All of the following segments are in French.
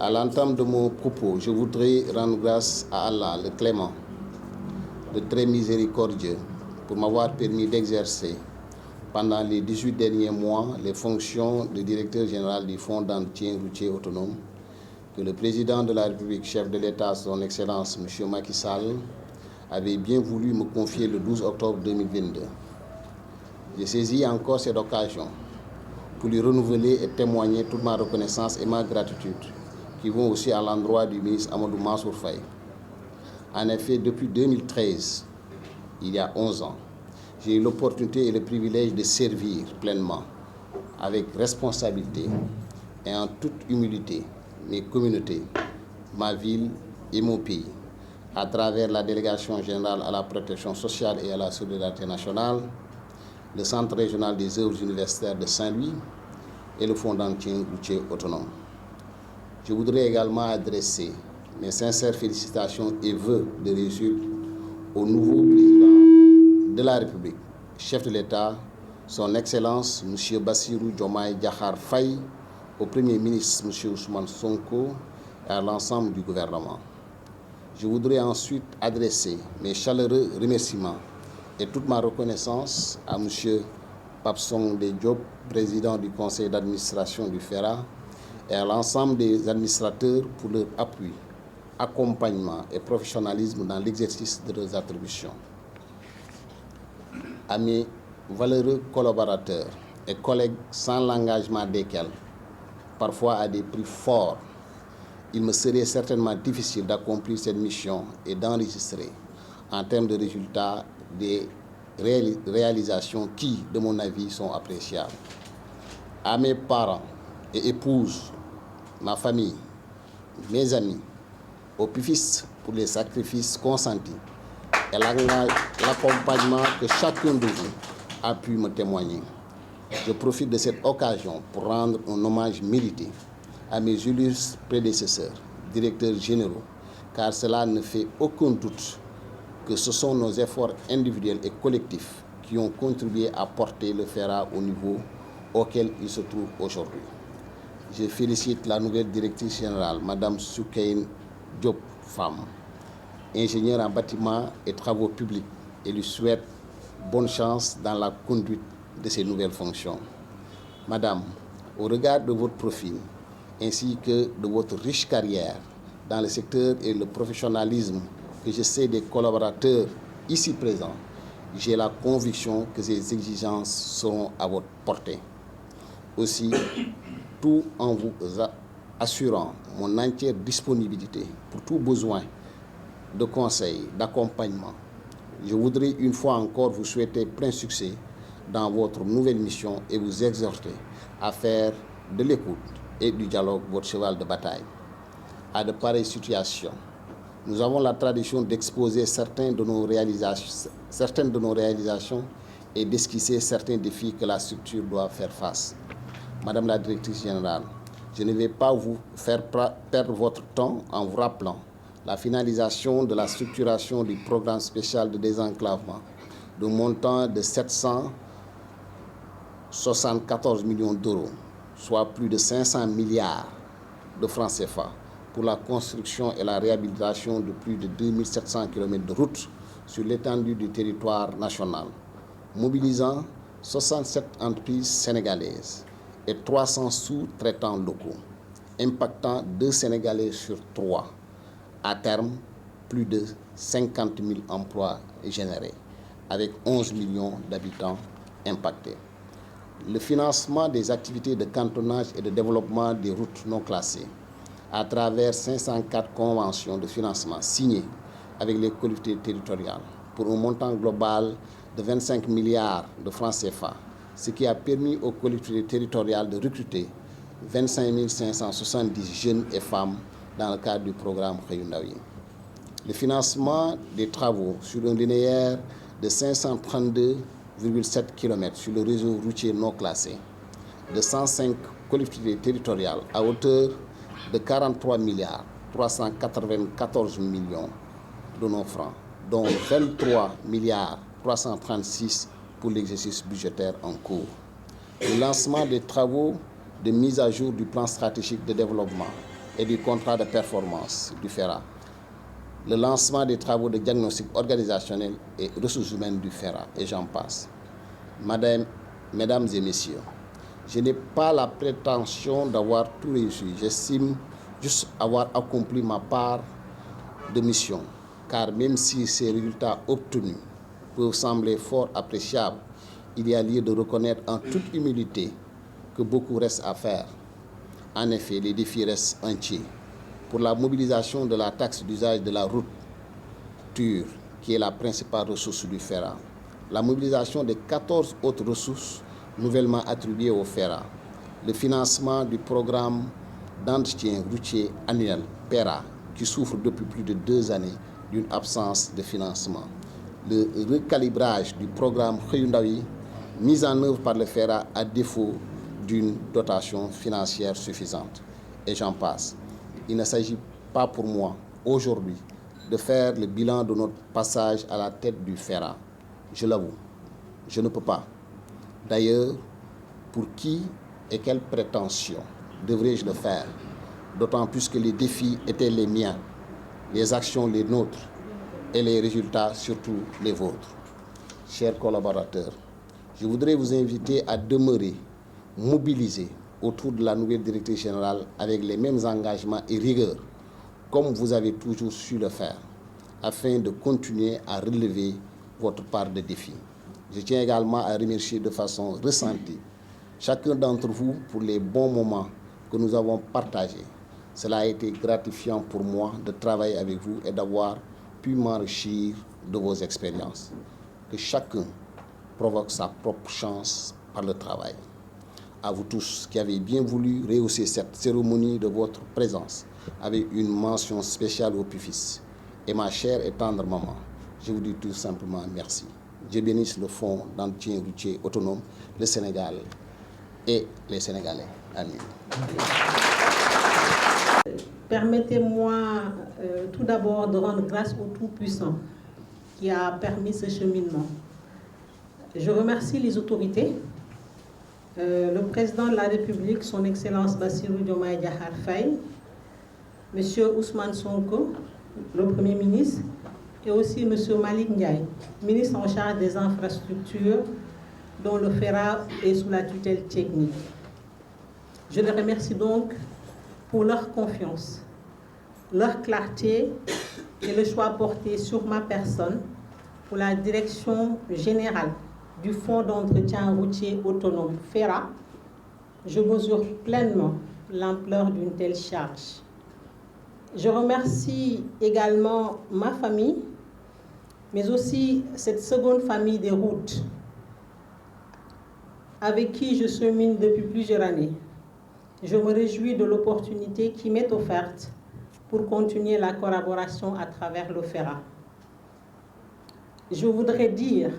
À l'entame de mon propos, je voudrais rendre grâce à Allah, le clément, le très miséricordieux, pour m'avoir permis d'exercer pendant les 18 derniers mois les fonctions de directeur général du Fonds d'entretien routier autonome que le président de la République, chef de l'État, son Excellence M. Macky Sall, avait bien voulu me confier le 12 octobre 2022. J'ai saisi encore cette occasion pour lui renouveler et témoigner toute ma reconnaissance et ma gratitude, qui vont aussi à l'endroit du ministre Amadou Mansour Faye. En effet, depuis 2013, il y a 11 ans, j'ai eu l'opportunité et le privilège de servir pleinement, avec responsabilité et en toute humilité, mes communautés, ma ville et mon pays, à travers la délégation générale à la protection sociale et à la solidarité nationale, le Centre régional des œuvres universitaires de Saint-Louis et le Fonds d'entretien routier autonome. Je voudrais également adresser mes sincères félicitations et vœux de réussite au nouveau président de la République, chef de l'État, son Excellence M. Bassirou Diomaye Diakhar Faye, au Premier ministre M. Ousmane Sonko et à l'ensemble du gouvernement. Je voudrais ensuite adresser mes chaleureux remerciements et toute ma reconnaissance à M. Papsong Diop, président du conseil d'administration du FERA, et à l'ensemble des administrateurs pour leur appui, accompagnement et professionnalisme dans l'exercice de leurs attributions. À mes valeureux collaborateurs et collègues sans l'engagement desquels, parfois à des prix forts, il me serait certainement difficile d'accomplir cette mission et d'enregistrer, en termes de résultats, des réalisations qui, de mon avis, sont appréciables. À mes parents et épouses, ma famille, mes amis, aux PIFIS pour les sacrifices consentis et l'accompagnement que chacun de vous a pu me témoigner. Je profite de cette occasion pour rendre un hommage mérité à mes illustres prédécesseurs, directeurs généraux, car cela ne fait aucun doute que ce sont nos efforts individuels et collectifs qui ont contribué à porter le FERA au niveau auquel il se trouve aujourd'hui. Je félicite la nouvelle directrice générale, Mme Soukaine Diop Pham, ingénieure en bâtiment et travaux publics, et lui souhaite bonne chance dans la conduite de ses nouvelles fonctions. Madame, au regard de votre profil, ainsi que de votre riche carrière dans le secteur et le professionnalisme que je sais des collaborateurs ici présents, j'ai la conviction que ces exigences seront à votre portée. Aussi, tout en vous assurant mon entière disponibilité pour tout besoin de conseil, d'accompagnement, je voudrais une fois encore vous souhaiter plein succès dans votre nouvelle mission et vous exhorter à faire de l'écoute et du dialogue votre cheval de bataille. À de pareilles situations, nous avons la tradition d'exposer certaines de nos réalisations et d'esquisser certains défis que la structure doit faire face. Madame la directrice générale, je ne vais pas vous faire perdre votre temps en vous rappelant la finalisation de la structuration du programme spécial de désenclavement de montant de 774 millions d'euros, soit plus de 500 milliards de francs CFA, pour la construction et la réhabilitation de plus de 2700 km de routes sur l'étendue du territoire national, mobilisant 67 entreprises sénégalaises et 300 sous-traitants locaux, impactant 2 Sénégalais sur 3. À terme, plus de 50 000 emplois générés, avec 11 millions d'habitants impactés. Le financement des activités de cantonnage et de développement des routes non classées, à travers 504 conventions de financement signées avec les collectivités territoriales pour un montant global de 25 milliards de francs CFA, ce qui a permis aux collectivités territoriales de recruter 25 570 jeunes et femmes dans le cadre du programme Xëyu Ndaw yi. Le financement des travaux sur un linéaire de 532,7 km sur le réseau routier non classé de 105 collectivités territoriales à hauteur de 43 milliards 394 millions de nos francs, dont 23 milliards 336 pour l'exercice budgétaire en cours. Le lancement des travaux de mise à jour du plan stratégique de développement et du contrat de performance du FERA, le lancement des travaux de diagnostic organisationnel et ressources humaines du FERA, et j'en passe. Mesdames et messieurs, je n'ai pas la prétention d'avoir tout réussi. J'estime juste avoir accompli ma part de mission, car même si ces résultats obtenus peuvent sembler fort appréciables, il y a lieu de reconnaître en toute humilité que beaucoup reste à faire. En effet, les défis restent entiers. Pour la mobilisation de la taxe d'usage de la route, qui est la principale ressource du FERA, la mobilisation de 14 autres ressources nouvellement attribuées au FERA, le financement du programme d'entretien routier annuel PERA, qui souffre depuis plus de 2 années d'une absence de financement, le recalibrage du programme Xëyu mis en œuvre par le FERA à défaut d'une dotation financière suffisante. Et j'en passe. Il ne s'agit pas pour moi, aujourd'hui, de faire le bilan de notre passage à la tête du FERA. Je l'avoue, je ne peux pas. D'ailleurs, pour qui et quelle prétention devrais-je le faire? D'autant plus que les défis étaient les miens, les actions les nôtres et les résultats surtout les vôtres. Chers collaborateurs, je voudrais vous inviter à demeurer mobilisés autour de la nouvelle directrice générale avec les mêmes engagements et rigueur, comme vous avez toujours su le faire, afin de continuer à relever votre part de défis. Je tiens également à remercier de façon ressentie chacun d'entre vous pour les bons moments que nous avons partagés. Cela a été gratifiant pour moi de travailler avec vous et d'avoir pu m'enrichir de vos expériences. Que chacun provoque sa propre chance par le travail. À vous tous qui avez bien voulu rehausser cette cérémonie de votre présence avec une mention spéciale au PUFIS et ma chère et tendre maman, je vous dis tout simplement merci. Dieu bénisse le Fonds d'entretien routier autonome, le Sénégal et les Sénégalais. Amen. Permettez-moi tout d'abord de rendre grâce au Tout-Puissant qui a permis ce cheminement. Je remercie les autorités, le président de la République, son Excellence Bassirou Diomaye Diakhar Faye, M. Ousmane Sonko, le Premier ministre, et aussi M. Malick Ndiaye, ministre en charge des infrastructures, dont le FERA est sous la tutelle technique. Je les remercie donc pour leur confiance, leur clarté et le choix porté sur ma personne pour la direction générale du Fonds d'entretien routier autonome FERA. Je mesure pleinement l'ampleur d'une telle charge. Je remercie également ma famille, mais aussi cette seconde famille des routes avec qui je chemine depuis plusieurs années. Je me réjouis de l'opportunité qui m'est offerte pour continuer la collaboration à travers le FERA. Je voudrais dire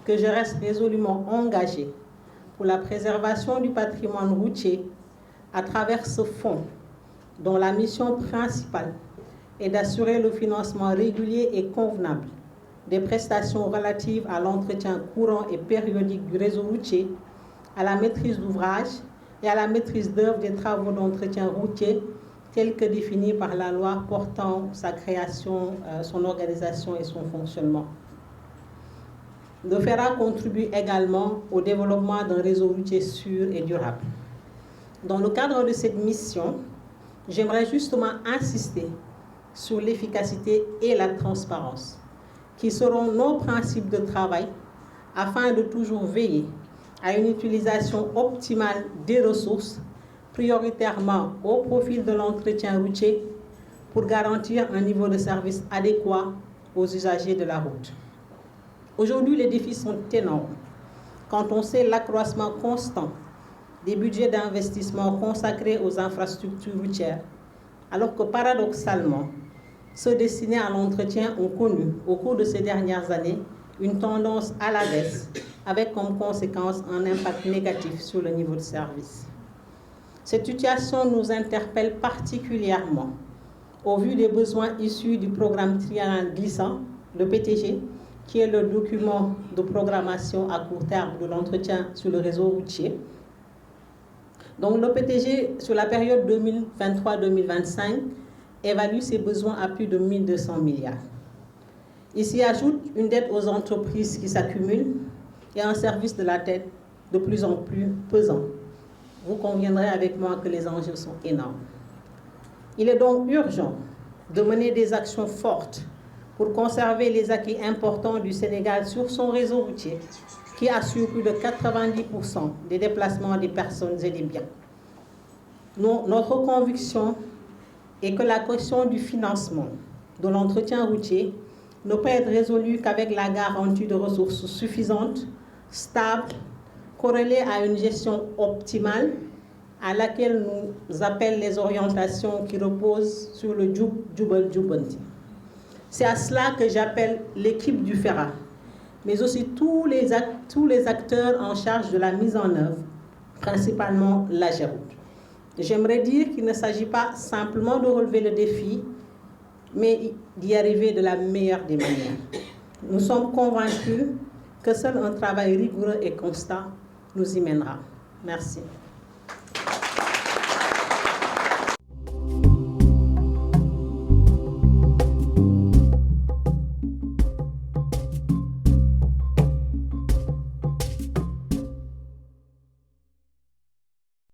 que je reste résolument engagée pour la préservation du patrimoine routier à travers ce fonds, dont la mission principale est d'assurer le financement régulier et convenable des prestations relatives à l'entretien courant et périodique du réseau routier, à la maîtrise d'ouvrage et à la maîtrise d'œuvre des travaux d'entretien routier tels que définis par la loi portant sa création, son organisation et son fonctionnement. Le FERA contribue également au développement d'un réseau routier sûr et durable. Dans le cadre de cette mission, j'aimerais justement insister sur l'efficacité et la transparence, qui seront nos principes de travail afin de toujours veiller à une utilisation optimale des ressources, prioritairement au profit de l'entretien routier, pour garantir un niveau de service adéquat aux usagers de la route. Aujourd'hui, les défis sont énormes quand on sait l'accroissement constant des budgets d'investissement consacrés aux infrastructures routières, alors que paradoxalement, ceux destinés à l'entretien ont connu, au cours de ces dernières années, une tendance à la baisse, avec comme conséquence un impact négatif sur le niveau de service. Cette situation nous interpelle particulièrement au vu des besoins issus du programme triennal glissant, le PTG, qui est le document de programmation à court terme de l'entretien sur le réseau routier. Donc le PTG, sur la période 2023-2025, évalue ses besoins à plus de 1 200 milliards. Il s'y ajoute une dette aux entreprises qui s'accumule et un service de la dette de plus en plus pesant. Vous conviendrez avec moi que les enjeux sont énormes. Il est donc urgent de mener des actions fortes pour conserver les acquis importants du Sénégal sur son réseau routier, qui assure plus de 90% des déplacements des personnes et des biens. Notre conviction est que la question du financement de l'entretien routier ne peut être résolue qu'avec la garantie de ressources suffisantes, stables, corrélées à une gestion optimale à laquelle nous appellent les orientations qui reposent sur le Jubal Jubanti. C'est à cela que j'appelle l'équipe du FERA, mais aussi tous les acteurs en charge de la mise en œuvre, principalement l'AGEROUTE. J'aimerais dire qu'il ne s'agit pas simplement de relever le défi, mais d'y arriver de la meilleure des manières. Nous sommes convaincus que seul un travail rigoureux et constant nous y mènera. Merci.